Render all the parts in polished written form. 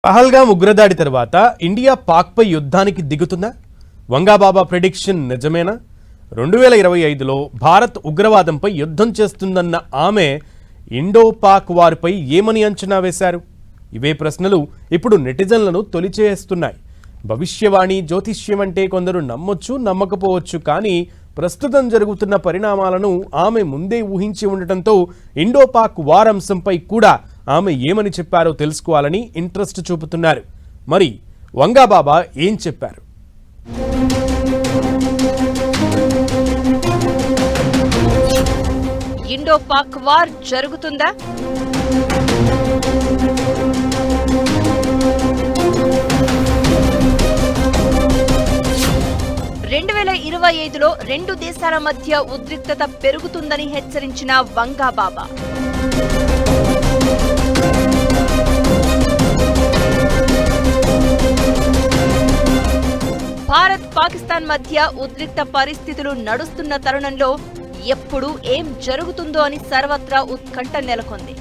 పహల్గామ్ ఉగ్రదాడి తర్వాత ఇండియా పాక్పై యుద్ధానికి దిగుతుందా? వంగాబాబా ప్రెడిక్షన్ నిజమేనా? 2025లో భారత్ ఉగ్రవాదంపై యుద్ధం చేస్తుందన్న ఆమె ఇండో పాక్ వారిపై ఏమని అంచనా వేశారు? ఇవే ప్రశ్నలు ఇప్పుడు నెటిజన్లను తొలిచేస్తున్నాయి. భవిష్యవాణి జ్యోతిష్యం అంటే కొందరు నమ్మొచ్చు, నమ్మకపోవచ్చు. కానీ ప్రస్తుతం జరుగుతున్న పరిణామాలను ఆమె ముందే ఊహించి ఉండటంతో ఇండో పాక్ వార్ అంశంపై కూడా ఆమె ఏమని చెప్పారో తెలుసుకోవాలని ఇంట్రెస్ట్ చూపుతున్నారు. మరి వంగాబాబా ఏం చెప్పారు? ఇండో పాక్ వార్ జరుగుతుందా? లో రెండు దేశాల మధ్య ఉద్రిక్తత పెరుగుతుందని హెచ్చరించిన వంగాబాబా భారత్ పాకిస్తాన్ మధ్య ఉద్రిక్త పరిస్థితులు నడుస్తున్న తరుణంలో ఎప్పుడు ఏం జరుగుతుందో అని సర్వత్రా ఉత్కంఠ నెలకొంది.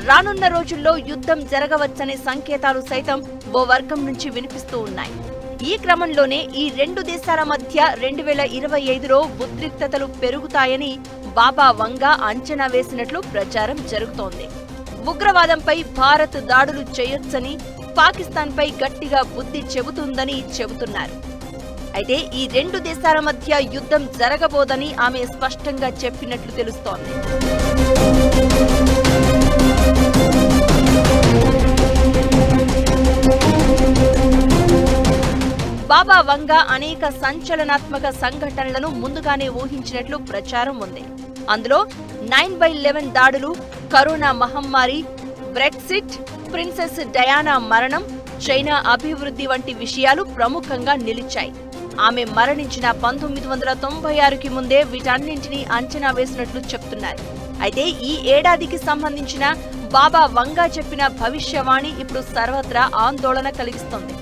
రానున్న రోజుల్లో యుద్ధం జరగవచ్చనే సంకేతాలు సైతం ఓ వర్గం నుంచి వినిపిస్తూ ఉన్నాయి. ఈ క్రమంలోనే ఈ రెండు దేశాల మధ్య 2025లో ఉద్రిక్తతలు పెరుగుతాయని బాబా వంగా అంచనా వేసినట్లు ప్రచారం జరుగుతోంది. ఉగ్రవాదంపై భారత్ దాడులు చేయొచ్చని, పాకిస్తాన్పై గట్టిగా బుద్ధి చెబుతుందని చెబుతున్నారు. అయితే ఈ రెండు దేశాల మధ్య యుద్ధం జరగబోదని ఆమె స్పష్టంగా చెప్పినట్లు తెలుస్తోంది. బాబా వంగా అనేక సంచలనాత్మక సంఘటనలను ముందుగానే ఊహించినట్లు ప్రచారం ఉంది. అందులో 9/11 దాడులు, కరోనా మహమ్మారి, బ్రెక్సిట్, ప్రిన్సెస్ డయానా మరణం, చైనా అభివృద్ధి వంటి విషయాలు ప్రముఖంగా నిలిచాయి. ఆమె మరణించిన 1996కి ముందే వీటన్నింటినీ అంచనా వేసినట్లు చెప్తున్నారు. అయితే ఈ ఏడాదికి సంబంధించిన బాబా వంగా చెప్పిన భవిష్యవాణి ఇప్పుడు సర్వత్రా ఆందోళన కలిగిస్తోంది.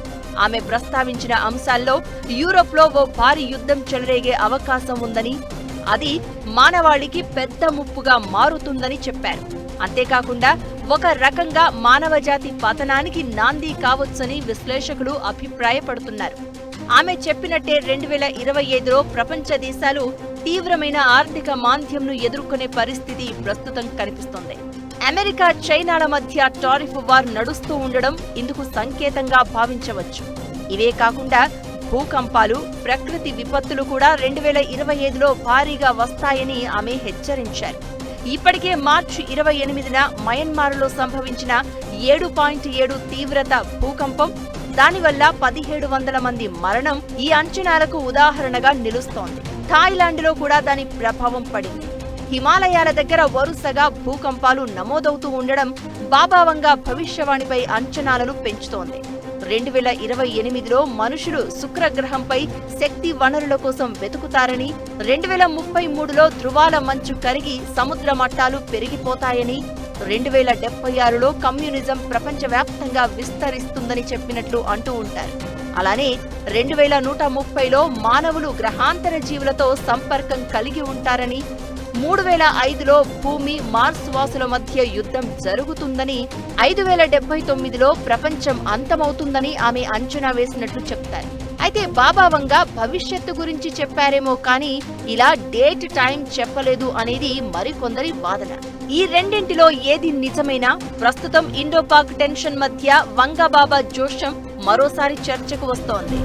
ఆమె ప్రస్తావించిన అంశాల్లో యూరోప్లో ఓ భారీ యుద్ధం చెలరేగే అవకాశం ఉందని, అది మానవాళికి పెద్ద ముప్పుగా మారుతుందని చెప్పారు. అంతేకాకుండా ఒక రకంగా మానవజాతి పతనానికి నాంది కావచ్చని విశ్లేషకులు అభిప్రాయపడుతున్నారు. ఆమె చెప్పినట్టే 2025లో ప్రపంచ దేశాలు తీవ్రమైన ఆర్థిక మాంద్యంను ఎదుర్కొనే పరిస్థితి ప్రస్తుతం కనిపిస్తోంది. అమెరికా, చైనాల మధ్య టారిఫ్ వార్ నడుస్తూ ఉండడం ఇందుకు సంకేతంగా భావించవచ్చు. ఇవే కాకుండా భూకంపాలు, ప్రకృతి విపత్తులు కూడా 2025లో భారీగా వస్తాయని ఆమె హెచ్చరించారు. ఇప్పటికే మార్చి 28న మయన్మార్లో సంభవించిన 7.7 తీవ్రత భూకంపం, దానివల్ల 1700 మంది మరణం ఈ అంచనాలకు ఉదాహరణగా నిలుస్తోంది. థాయిలాండ్లో కూడా దాని ప్రభావం పడింది. హిమాలయాల దగ్గర వరుసగా భూకంపాలు నమోదవుతూ ఉండడం బాబా వంగా భవిష్యవాణిపై అంచనాలను పెంచుతోంది. 2028లో మనుషులు శుక్రగ్రహంపై శక్తి వనరుల కోసం వెతుకుతారని, 2033లో ధృవాల మంచు కరిగి సముద్ర మట్టాలు పెరిగిపోతాయని, 2076లో కమ్యూనిజం ప్రపంచవ్యాప్తంగా విస్తరిస్తుందని చెప్పినట్లు అంటూ ఉంటారు. అలానే 2130లో మానవులు గ్రహాంతర జీవులతో సంపర్కం కలిగి ఉంటారని, 3005లో భూమి, మార్స్ వాసుల మధ్య యుద్ధం జరుగుతుందని, 5079లో ప్రపంచం అంతమవుతుందని ఆమె అంచనా వేసినట్లు చెప్తారు. అయితే బాబా వంగా భవిష్యత్తు గురించి చెప్పారేమో కానీ ఇలా డేట్ టైం చెప్పలేదు అనేది మరికొందరి వాదన. ఈ రెండింటిలో ఏది నిజమైనా ప్రస్తుతం ఇండో పాక్ టెన్షన్ మధ్య వంగా బాబా జోష్యం మరోసారి చర్చకు వస్తోంది.